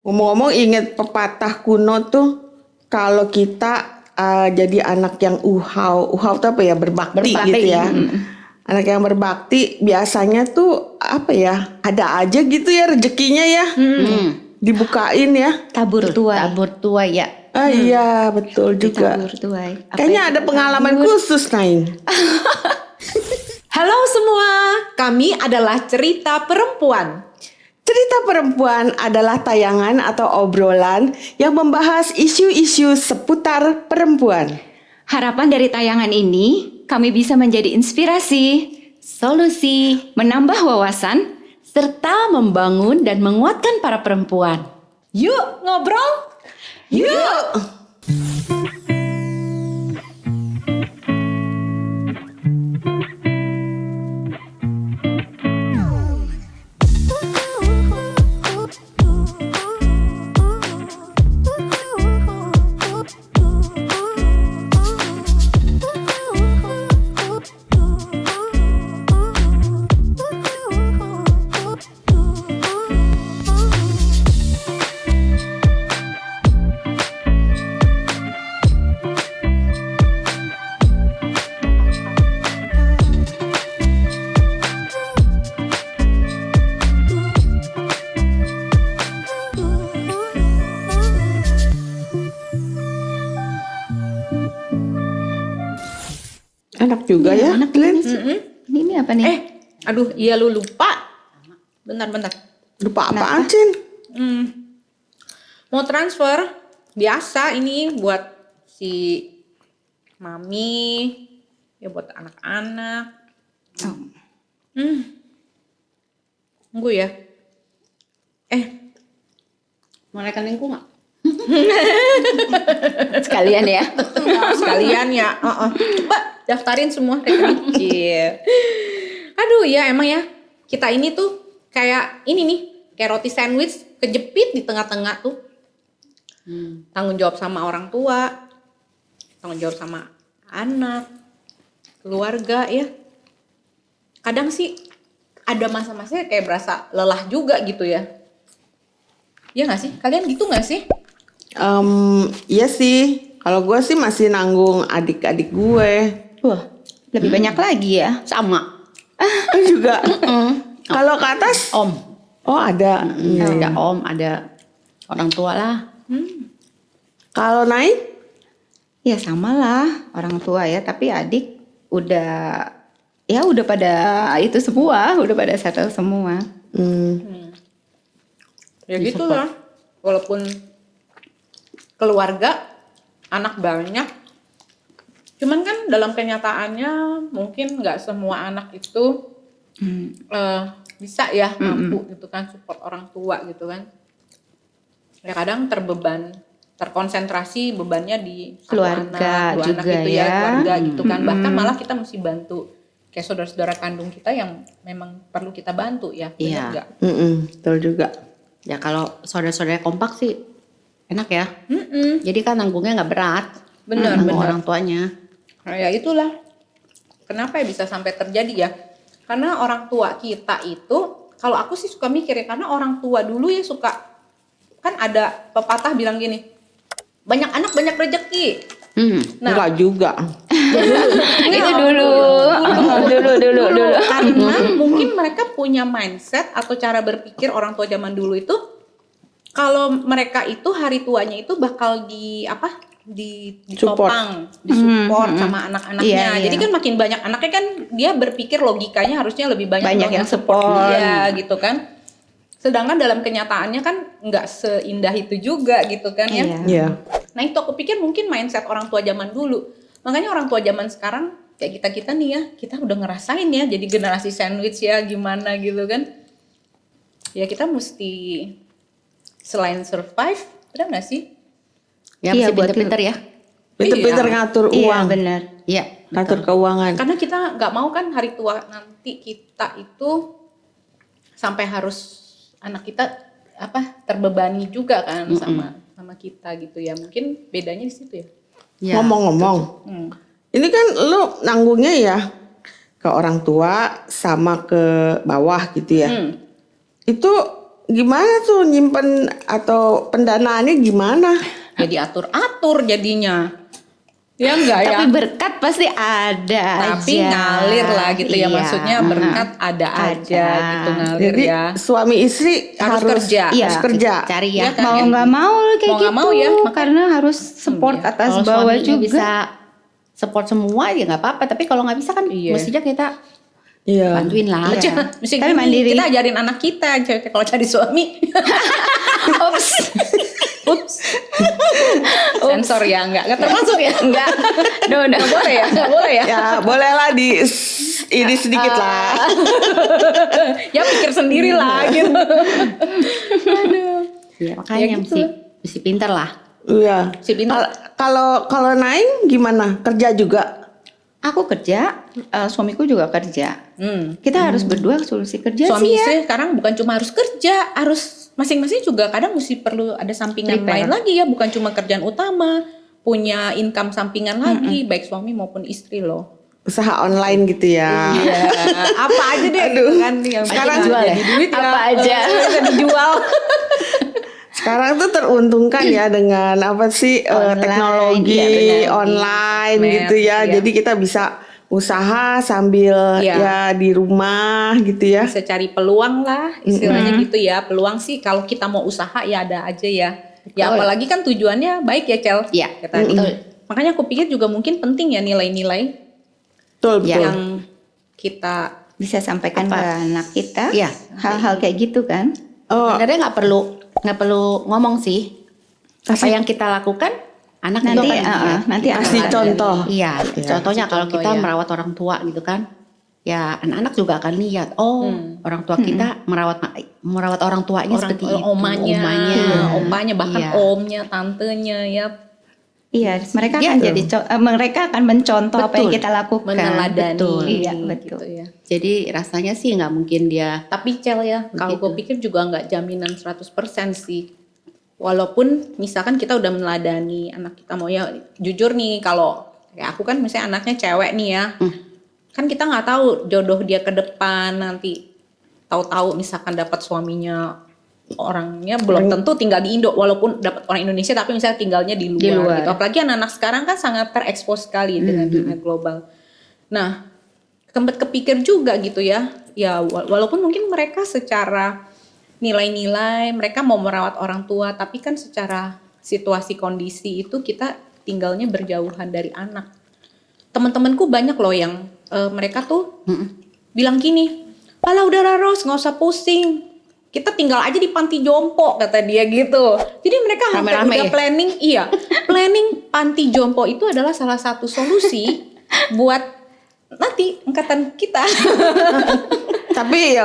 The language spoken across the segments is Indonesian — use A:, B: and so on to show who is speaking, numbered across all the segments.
A: Ngomong-ngomong inget pepatah kuno tuh kalau kita jadi anak yang uhau tuh apa ya, berbakti gitu ya. Anak yang berbakti biasanya tuh apa ya, ada aja gitu ya rezekinya ya. Dibukain ya.
B: Tabur tuai ya.
A: Iya betul juga.
B: Tabur tuai.
A: Kayaknya ada pengalaman khusus Naing.
C: Halo semua, kami adalah Cerita Perempuan.
A: Cerita Perempuan adalah tayangan atau obrolan yang membahas isu-isu seputar perempuan.
B: Harapan dari tayangan ini, kami bisa menjadi inspirasi, solusi, menambah wawasan, serta membangun dan menguatkan para perempuan.
C: Yuk ngobrol.
A: Yuk! Enak juga ya, Glenn.
B: Ini apa nih?
C: Aduh, iya lu lupa. Bentar.
A: Lupa apaan, Cin?
C: Mau transfer, biasa ini buat si mami, ya buat anak-anak. Tunggu ya.
D: Mau rekeningku nggak?
B: Sekalian ya.
C: Sekalian ya. Coba daftarin semua rekening. Iya. Aduh ya emang ya. Kita ini tuh kayak ini nih. Kayak roti sandwich kejepit di tengah-tengah tuh. Tanggung jawab sama orang tua. Tanggung jawab sama anak. Keluarga ya. Kadang sih ada masa-masanya kayak berasa lelah juga gitu ya. Iya gak sih? Kalian gitu gak sih?
A: Iya sih. Kalau gue sih masih nanggung adik-adik gue.
B: Wah, lebih banyak lagi ya.
D: Sama.
A: Juga. Kalau ke atas?
D: Om.
A: Oh ada.
D: Ada om, ada orang tua lah.
A: Kalau naik?
B: Ya sama lah, orang tua ya. Tapi adik udah pada itu semua, udah pada settle semua.
C: Ya gitu lah. Walaupun keluarga, anak banyak. Cuman kan dalam kenyataannya mungkin gak semua anak itu bisa ya mampu gitu kan support orang tua gitu kan. Ya kadang terkonsentrasi bebannya di
B: Keluarga
C: dua
B: juga
C: anak gitu ya. Keluarga gitu kan. Bahkan malah kita mesti bantu kayak saudara-saudara kandung kita yang memang perlu kita bantu ya. Benar
D: Iya.
C: nggak?
A: Betul juga.
D: Ya kalau saudara-saudara kompak sih enak ya. Jadi kan nanggungnya nggak berat.
C: Benar.
D: Sama orang tuanya.
C: Nah, ya itulah kenapa ya bisa sampai terjadi ya, karena orang tua kita itu, kalau aku sih suka mikir ya, karena orang tua dulu ya suka, kan ada pepatah bilang gini, banyak anak banyak rezeki. Nah,
A: Enggak juga.
B: Itu dulu.
C: karena mungkin mereka punya mindset atau cara berpikir orang tua zaman dulu itu, kalau mereka itu hari tuanya itu bakal ditopang, disupport sama anak-anaknya.
B: Iya.
C: Jadi kan makin banyak anaknya kan dia berpikir logikanya harusnya lebih banyak
B: Banyak
C: dong
B: yang support.
C: dia gitu kan. Sedangkan dalam kenyataannya kan nggak seindah itu juga gitu kan ya.
A: Iya.
C: Nah itu aku pikir mungkin mindset orang tua zaman dulu. Makanya orang tua zaman sekarang kayak kita nih ya, kita udah ngerasain ya jadi generasi sandwich ya gimana gitu kan. Ya kita mesti selain survive, udah nggak sih?
D: Ya
B: Iya,
D: mesti pinter-pinter ya.
A: Pinter-pinter ngatur
B: Iya
A: uang.
B: benar.
D: Iya.
A: Ngatur keuangan.
C: Karena kita nggak mau kan hari tua nanti kita itu sampai harus anak kita terbebani juga kan sama kita gitu ya. Mungkin bedanya di situ ya.
D: Ya.
A: Ngomong-ngomong, ini kan lu nanggungnya ya ke orang tua sama ke bawah gitu ya. Itu gimana tuh nyimpen atau pendanaannya gimana?
C: Ya diatur-atur jadinya. Ya enggak ya.
B: Tapi berkat pasti ada
C: Tapi
B: aja.
C: ngalir lah gitu ya,
B: Iya.
C: maksudnya berkat ada aja gitu ngalir
A: Jadi
C: ya.
A: suami istri
C: Harus kerja.
B: Iya,
A: harus kerja.
D: Cari
C: Iya
D: ya.
C: kan?
B: Mau nggak mau kayak
C: Mau
B: gitu.
C: nggak mau ya.
B: Karena harus support
C: Iya.
B: atas
D: Kalau
B: bawah
D: suaminya
B: juga.
D: bisa support semua ya nggak apa-apa. Tapi kalau nggak bisa kan
C: Iya.
D: mestinya kita
A: Iya.
D: bantuin lah.
B: Iya.
C: Mesti
B: Tapi
C: gini,
B: mandiri.
C: kita ajarin anak kita kalau cari suami.
B: Ups.
C: Ups. Sensor ya, enggak termasuk ya.
B: Enggak. No.
C: Nggak boleh ya, nggak boleh ya.
A: Ya bolehlah ini sedikit lah.
C: Ya pikir sendiri lah gitu.
D: Ya, makanya
C: Ya gitu.
D: mesti pintar lah.
A: Iya.
C: Si Bintang.
A: Kalau Naing gimana? Kerja juga?
B: Aku kerja, suamiku juga kerja. Kita harus berdua solusi kerja
C: Suami
B: sih ya.
C: istri sekarang bukan cuma harus kerja, harus masing-masing juga kadang mesti perlu ada sampingan
B: Prepare.
C: lain lagi ya, bukan cuma kerjaan utama, punya income sampingan lagi, baik suami maupun istri loh.
A: Usaha online gitu ya.
C: Iya, apa aja deh gitu kan yang
A: Sekarang
C: bikin
A: jual
C: jadi duit ya.
B: Apa aja.
C: Bisa dijual.
A: Sekarang tuh teruntungkan ya dengan apa sih
B: Online,
A: teknologi
B: iya benar.
A: online
C: Sosmed,
A: gitu ya.
C: iya.
A: Jadi kita bisa usaha sambil
C: Iya.
A: ya di rumah gitu ya.
C: Bisa cari peluang lah istilahnya gitu ya. Peluang sih kalau kita mau usaha ya ada aja ya. Ya
D: Betul.
C: apalagi kan tujuannya baik ya Cel.
D: Iya,
C: Ya tadi. Makanya aku pikir juga mungkin penting ya nilai-nilai
A: Betul betul.
C: yang kita
B: Bisa sampaikan ke anak kita.
D: Iya.
B: Hal-hal kayak gitu kan.
A: Oh,
D: Sebenarnya nggak perlu ngomong sih. Apa yang kita lakukan anak
B: Nanti,
D: juga kan lihat.
B: nanti anak
A: kasih
B: ada.
A: contoh.
D: Iya, contohnya
C: kasih
D: kalau
C: contoh,
D: kita
C: ya.
D: merawat orang tua gitu kan, ya anak-anak juga akan lihat, orang tua kita merawat orang tuanya seperti itu,
C: omanya bahkan
D: Iya.
C: omnya, tantenya ya
B: Iya, mereka
D: Iya.
B: akan mereka akan mencontoh apa yang
D: Betul.
B: kita lakukan.
C: meneladani.
B: Betul. Iya, betul.
C: Gitu ya.
D: Jadi rasanya sih nggak mungkin dia.
C: Tapi Cel ya, kalau gue pikir juga nggak jaminan 100% sih. Walaupun misalkan kita udah meneladani anak kita mau ya jujur nih kalau kayak aku kan misalnya anaknya cewek nih ya. Kan kita nggak tahu jodoh dia ke depan nanti. Tahu-tahu misalkan dapat suaminya orangnya belum tentu tinggal di Indo walaupun dapat orang Indonesia tapi misalnya tinggalnya di luar, gitu. Apalagi anak-anak sekarang kan sangat terekspos sekali dengan dunia global. Nah, sempat kepikir juga gitu ya. Ya walaupun mungkin mereka secara nilai-nilai mereka mau merawat orang tua tapi kan secara situasi kondisi itu kita tinggalnya berjauhan dari anak. Teman-temanku banyak loh yang mereka tuh bilang gini, "Alah udah Ros, nggak usah pusing. Kita tinggal aja di panti jompo," kata dia gitu. Jadi mereka hampir
D: Rame-rame
C: udah
D: ya?
C: planning, planning panti jompo itu adalah salah satu solusi buat nanti angkatan kita.
A: Tapi ya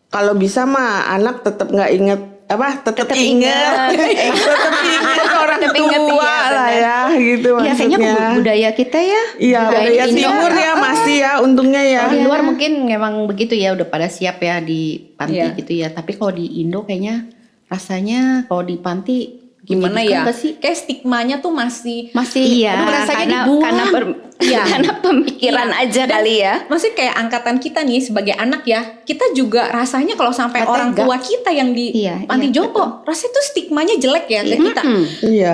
A: kalau bisa mah anak tetap nggak inget tetap inget tetap inget orang
B: Tetap inget,
A: tua
B: iya,
A: lah
B: benar.
A: ya gitu
B: Iya, kayaknya
A: maksudnya.
B: budaya kita ya.
A: Iya budaya
D: Indo.
A: timur ya masih ya untungnya ya.
D: Kalau di luar mungkin memang begitu ya, udah pada siap ya di panti
C: Iya.
D: gitu ya. Tapi kalau di Indo kayaknya rasanya kalau di panti
C: Gimana
D: menyedihkan
C: ya?
D: nggak sih?
C: Kayak stigmanya tuh masih
B: Iya,
D: aduh, rasanya
B: karena
D: dibuang.
B: karena pemikiran
C: Iya.
B: aja
C: Dan
B: kali ya.
C: Maksudnya kayak angkatan kita nih sebagai anak ya, kita juga rasanya kalau sampai
D: Nggak
C: orang
D: tega.
C: tua kita yang di
B: Iya,
C: panti
B: iya,
C: jompo, rasanya tuh stigmanya jelek ya ke kita.
A: Iya.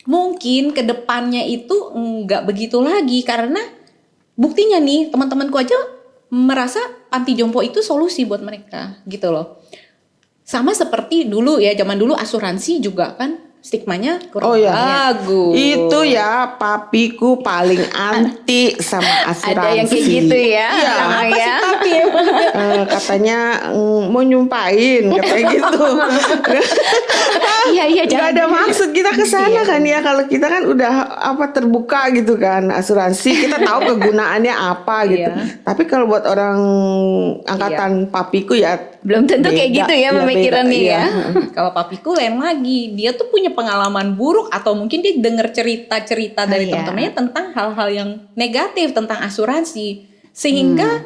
C: Mungkin ke depannya itu nggak begitu lagi karena buktinya nih teman-temanku aja merasa panti jompo itu solusi buat mereka gitu loh. Sama seperti dulu ya, zaman dulu asuransi juga kan stigmanya kurang
A: Oh iya.
C: bagus.
A: Itu ya papiku paling anti sama asuransi.
B: Ada yang kayak gitu ya.
A: Iya.
B: Emang ya.
A: Katanya mau nyumpain katanya gitu.
B: Iya,
A: Gak ada maksud kita ke sana kan ya, kalau kita kan udah terbuka gitu kan asuransi, kita tahu kegunaannya apa gitu.
C: Iya.
A: Tapi kalau buat orang angkatan papiku ya
B: Belum tentu kayak
A: beda.
B: gitu ya
A: Iya,
B: pemikirannya
A: beda,
B: ya.
A: iya.
C: Kalau papiku lain lagi, dia tuh punya pengalaman buruk atau mungkin dia denger cerita-cerita dari
B: Iya.
C: teman-temannya tentang hal-hal yang negatif tentang asuransi. Sehingga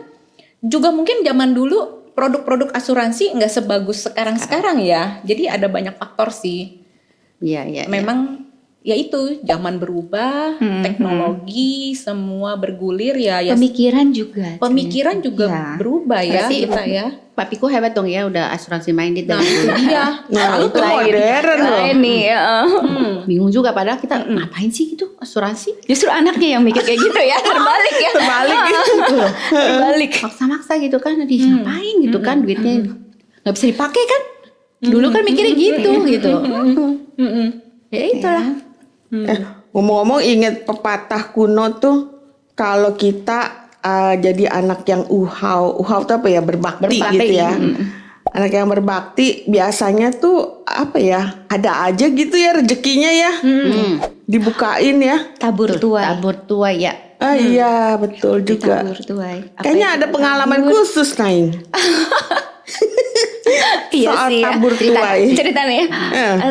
C: juga mungkin zaman dulu produk-produk asuransi nggak sebagus sekarang ya. Jadi ada banyak faktor sih.
D: Iya.
C: Memang ya itu zaman berubah, teknologi semua bergulir ya.
B: Pemikiran juga.
C: Pemikiran juga
B: Ya.
C: berubah ya
D: Berarti
C: kita ya.
D: Papiku hebat dong ya, udah asuransi minded
C: Nah
D: dari
C: itu
D: dulu.
C: dia.
A: Nah, itu modern loh.
B: Lain nih.
D: Bingung juga padahal kita ngapain sih gitu asuransi?
B: Justru anaknya yang mikir kayak gitu ya. Terbalik ya.
A: Terbalik
B: Terbalik.
D: Maksa-maksa gitu kan, ngapain gitu kan duitnya nggak bisa dipakai kan? Dulu kan mikirnya gitu. Ya itulah.
A: Ngomong-ngomong inget pepatah kuno tuh, kalau kita jadi anak yang uhau tuh apa ya, berbakti gitu ya. Anak yang berbakti biasanya tuh apa ya, ada aja gitu ya rezekinya ya, dibukain ya.
B: Tabur tuai.
D: Tabur tua ya.
A: Iya betul juga.
B: Tabur tuai.
A: Kayaknya ada pengalaman khusus Naing.
B: Iya
A: Soal
B: sih ya.
A: tabur tuai.
B: Cerita nih.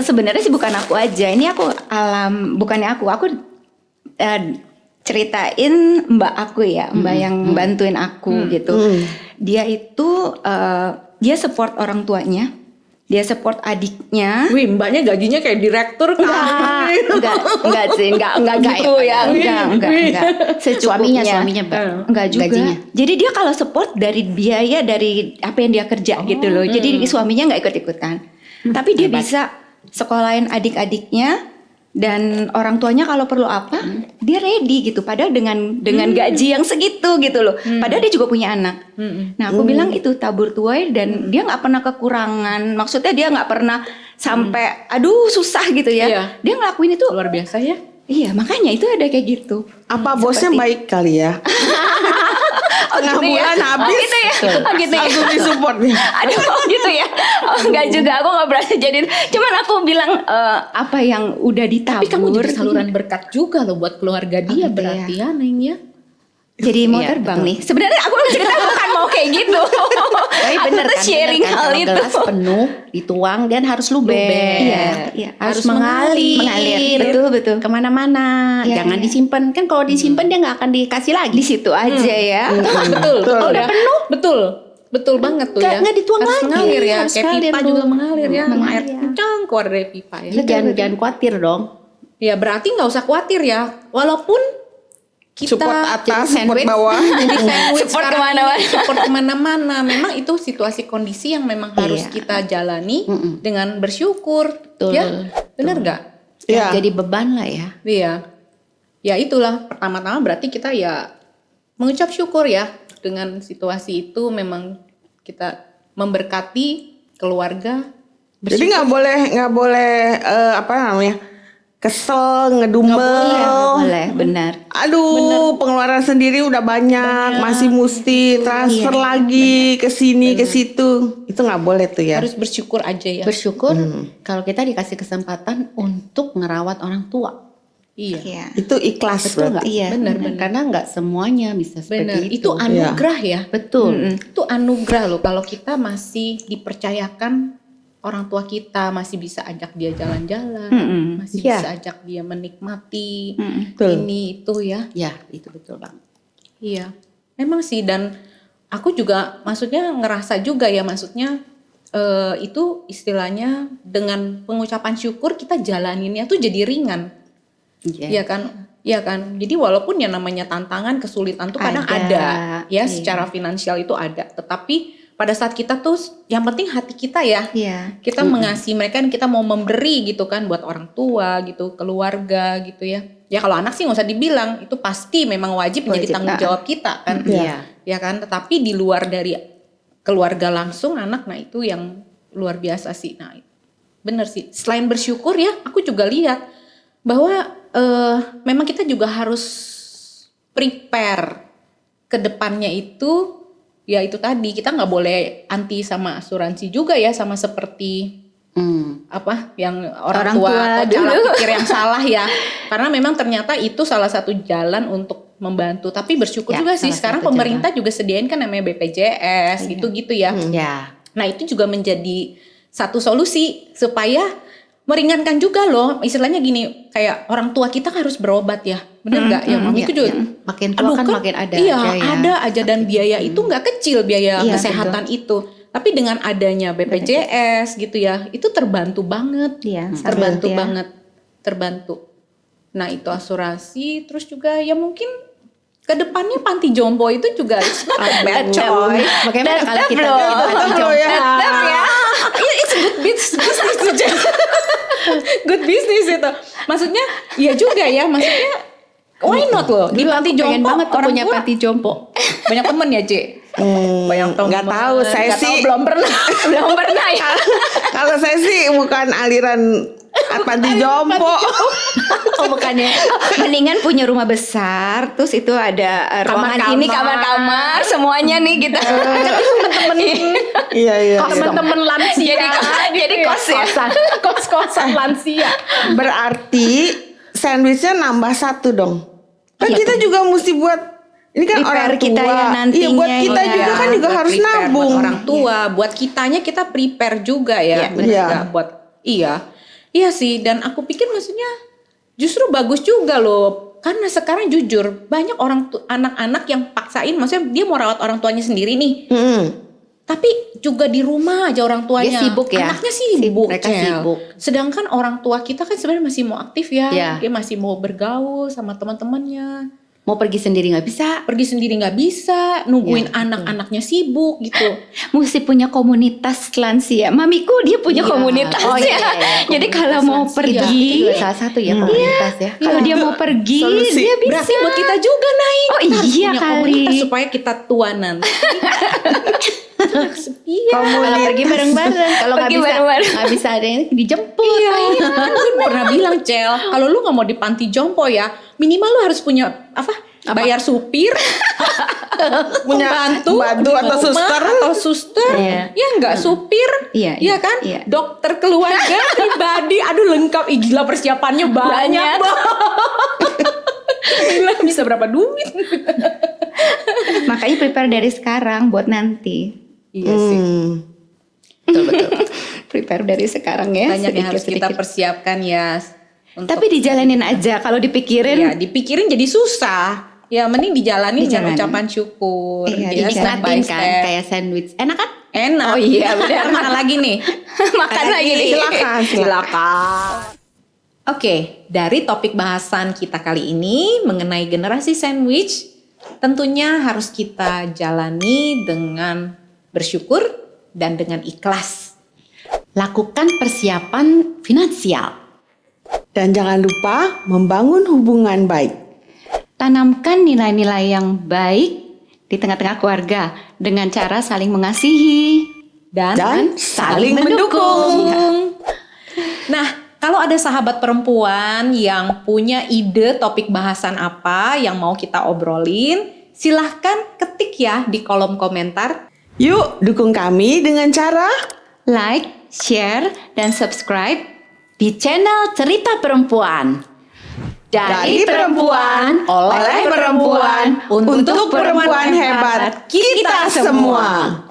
B: Sebenarnya sih bukan aku aja. Ini aku bukannya aku ceritain mbak aku ya, mbak yang bantuin aku gitu. Dia itu dia support orang tuanya, dia support adiknya.
C: Wih, mbaknya gajinya kayak direktur kan.
B: Enggak sih, enggak gitu ya, enggak.
D: Suaminya
B: Secukupnya.
D: Mbak.
B: Enggak juga.
D: Gajinya.
B: Jadi dia kalau support dari biaya dari apa yang dia kerja gitu loh. Jadi suaminya nggak ikut-ikutan. Tapi dia bisa sekolahin adik-adiknya dan orang tuanya kalau perlu apa, dia ready gitu. Padahal dengan gaji yang segitu gitu loh. Padahal dia juga punya anak. Nah, aku bilang itu tabur tuai dan dia nggak pernah kekurangan. Maksudnya dia nggak pernah sampai aduh susah gitu ya.
C: Iya.
B: Dia ngelakuin itu.
C: Luar biasa ya.
B: Iya, makanya itu ada kayak gitu.
A: Apa bosnya baik kali ya? Tengah
B: gitu ya?
A: bulan habis.
B: Oh gitu ya? Oh gitu ya?
A: Langsung disupport nih.
B: Aduh gitu ya. Oh enggak juga, aku gak berani jadiin. Cuman aku bilang apa yang udah ditabur.
C: Tapi kamu jadi saluran berkat juga loh buat keluarga dia
B: gitu
C: berarti ya Neng ya.
B: Jadi mau
D: Iya,
B: terbang nih. Sebenarnya aku cerita bukan mau kayak gitu.
D: Tapi bener
B: Aku tuh
D: kan,
B: sharing
D: bener kan,
B: hal
D: kalau
B: itu.
D: gelas penuh dituang dan harus luber.
B: Iya.
D: Harus mengalir.
B: Betul.
D: Kemana-mana.
B: Iya,
D: Jangan
B: iya.
D: disimpan. Kan kalau disimpan dia nggak akan dikasih lagi.
B: Di situ aja ya.
C: Betul.
A: Betul.
C: Udah penuh. Betul banget tuh ya.
D: Nggak dituang
C: harus
D: lagi.
C: mengalir ya.
D: Harus
C: Kayak
D: mengalir
C: pipa
D: dulu.
C: juga mengalir ya.
B: Mengalir.
C: Air kencang keluar dari pipa ya.
D: Jadi jangan khawatir dong.
C: Ya berarti nggak usah khawatir ya. Walaupun kita
A: Support atas, support
C: sandwich,
A: bawah.
C: jadi sandwich
B: Support
C: sekarang
B: kemana-mana.
C: ini, support kemana-mana. Memang itu situasi kondisi yang memang harus
B: Iya.
C: kita jalani dengan bersyukur.
D: Betul.
C: Ya, benar nggak?
A: Iya.
D: Jadi beban lah ya.
C: Iya. Ya itulah pertama-tama berarti kita ya mengucap syukur ya dengan situasi itu memang kita memberkati keluarga.
A: Jadi nggak boleh apa namanya, kesel, ngedumel.
B: Iya, nggak boleh, benar.
A: Aduh, pengeluaran sendiri udah banyak, masih mesti transfer lagi ke sini ke situ. Itu nggak boleh tuh ya.
C: Harus bersyukur aja ya.
D: Bersyukur kalau kita dikasih kesempatan untuk ngerawat orang tua.
C: Iya.
B: Iya.
A: Itu ikhlas
D: Betul nggak?
A: berarti.
B: Iya,
C: benar.
D: Karena nggak semuanya bisa
C: Benar.
D: seperti
C: Itu anugerah ya.
D: Betul.
C: Itu anugerah loh kalau kita masih dipercayakan orang tua kita, masih bisa ajak dia jalan-jalan, masih
B: Iya.
C: bisa ajak dia menikmati
A: Betul.
C: ini itu ya.
D: Ya, itu betul bang.
C: Iya. Memang sih, dan aku juga maksudnya ngerasa juga ya, maksudnya itu istilahnya dengan pengucapan syukur kita jalaninnya tuh jadi ringan. Iya kan? Iya kan? Jadi walaupun yang namanya tantangan, kesulitan tuh kadang ada ya, secara finansial itu ada. Tetapi pada saat kita tuh yang penting hati kita ya.
B: Iya.
C: Kita mengasihi mereka, kita mau memberi gitu kan buat orang tua gitu, keluarga gitu ya. Ya kalau anak sih nggak usah dibilang, itu pasti memang wajib menjadi
B: Wajib.
C: tanggung jawab kita kan.
D: Iya.
C: Ya kan? Tetapi di luar dari keluarga langsung anak, nah itu yang luar biasa sih. Nah, bener sih. Selain bersyukur ya, aku juga lihat bahwa memang kita juga harus prepare ke depannya itu. Ya itu tadi, kita nggak boleh anti sama asuransi juga ya, sama seperti apa yang orang tua atau cara
B: dulu.
C: pikir yang salah ya. Karena memang ternyata itu salah satu jalan untuk membantu. Tapi bersyukur
D: Ya,
C: juga sih
D: salah
C: sekarang
D: satu
C: pemerintah juga sediain kan namanya BPJS gitu-gitu ya.
D: Ya.
C: Nah itu juga menjadi satu solusi supaya meringankan juga loh. Istilahnya gini, kayak orang tua kita kan harus berobat ya, bener nggak? Ya mamiku juga.
D: Makin tua kan makin ada
C: Iya,
D: aja ya.
C: ada aja, dan biaya itu nggak kecil, biaya
B: Iya,
C: kesehatan itu. Tapi dengan adanya BPJS gitu ya, itu terbantu banget.
B: Iya,
C: Terbantu
B: sangat ya.
C: banget, terbantu. Nah itu asuransi, terus juga ya mungkin kedepannya panti jompo itu juga it's not a bad choice.
D: Bagaimana kalau kita
B: loh.
D: jadi panti
A: Tetap
D: jompo?
A: loh ya.
C: Tetap ya. It's good business aja. Good business itu. Maksudnya ya juga ya, maksudnya why not loh di
D: Dulu
C: panti
D: aku pengen
C: jompo
D: banget tuh
C: orang
D: punya
C: tua
D: panti jompo.
C: banyak temen ya, C. Banyak temen.
A: nggak tahu, saya
C: Nggak tahu,
A: sih-
C: belum pernah.
B: Belum pernah ya.
A: Kalau saya sih bukan aliran panti jompo.
D: Oh bukannya.
B: Mendingan punya rumah besar, terus itu ada ruangan ini, kamar-kamar, semuanya nih kita.
C: Temen-temen
A: Iya iya.
C: temen-temen lansia.
B: Jadi kos ya.
C: Kos-kosan lansia.
A: Berarti sandwichnya nambah 1 dong. Kan kita juga mesti buat ini kan
B: Prepare
A: orang tua.
B: kita ya nantinya,
A: Iya buat kita
B: ya.
A: juga kan juga
C: Buat
A: harus
C: prepare
A: nabung.
C: buat orang tua, buat kitanya kita prepare juga ya.
B: Iya,
C: Bener
A: iya.
C: nggak? Buat iya sih. Dan aku pikir maksudnya justru bagus juga loh. Karena sekarang jujur banyak anak-anak yang paksain, maksudnya dia mau rawat orang tuanya sendiri nih. Tapi juga di rumah aja orang tuanya.
D: Dia sibuk ya?
C: Anaknya sibuk.
D: Mereka
C: Cel.
D: sibuk.
C: Sedangkan orang tua kita kan sebenarnya masih mau aktif ya.
D: Iya.
C: Dia masih mau bergaul sama teman-temannya.
D: Mau pergi sendiri nggak bisa.
C: Pergi sendiri nggak bisa, nungguin anak-anaknya sibuk gitu.
B: Mesti punya komunitas lansia. Mamiku dia punya
D: Iya.
B: komunitas
D: Oh, iya,
B: ya.
D: iya, iya.
B: Jadi kalau
C: Komunitas
B: mau
C: lansia.
D: Itu
B: pergi,
D: juga salah satu ya komunitas ya.
B: kalau dia mau pergi,
A: solusi.
B: dia bisa.
C: Berarti buat kita juga naik.
B: Oh
C: Kita harus
B: iya
C: punya
B: kali.
C: komunitas supaya kita tua nanti. Kesepian.
D: Kalau pergi bareng-bareng, kalau nggak
B: Pergi
D: bisa
B: bareng-bareng.
D: nggak bisa ada yang dijemput.
C: Iya, kan gue pernah bilang Cel, kalau lu nggak mau di panti jompo ya, minimal lu harus punya bayar supir,
A: Punya
C: pembantu,
A: bantu atau
C: rumah
A: suster.
C: atau suster,
B: Iya.
C: ya nggak supir,
B: Iya,
C: iya
B: iya,
C: kan,
B: iya.
C: dokter keluarga pribadi, aduh lengkap, ih gila persiapannya banyak
B: Banyak.
C: Gila bisa berapa duit?
B: Makanya prepare dari sekarang buat nanti.
C: Iya sih.
B: Betul. Prepare dari sekarang ya.
C: Banyak yang harus kita
B: sedikit-sedikit.
C: persiapkan ya.
B: Tapi dijalanin aja. Kalau dipikirin,
C: ya dipikirin jadi susah. Ya mending dijalanin dengan
B: Dijalanin.
C: ucapan syukur.
B: Iya,
C: ya, step by
D: Dinikmatin kan
C: step.
D: kayak sandwich. Enak kan?
C: Enak.
B: Oh iya, benar.
C: Mana lagi nih?
B: makan lagi nih.
C: Silakan. Oke, dari topik bahasan kita kali ini mengenai generasi sandwich, tentunya harus kita jalani dengan bersyukur dan dengan ikhlas.
D: Lakukan persiapan finansial.
A: Dan jangan lupa membangun hubungan baik.
B: Tanamkan nilai-nilai yang baik di tengah-tengah keluarga dengan cara saling mengasihi.
A: Dan saling mendukung.
C: Nah, kalau ada sahabat perempuan yang punya ide topik bahasan apa yang mau kita obrolin, silahkan ketik ya di kolom komentar.
A: Yuk dukung kami dengan cara
B: Like, share, dan subscribe.
D: Di channel Cerita Perempuan.
A: Dari perempuan, oleh perempuan, untuk perempuan hebat kita semua.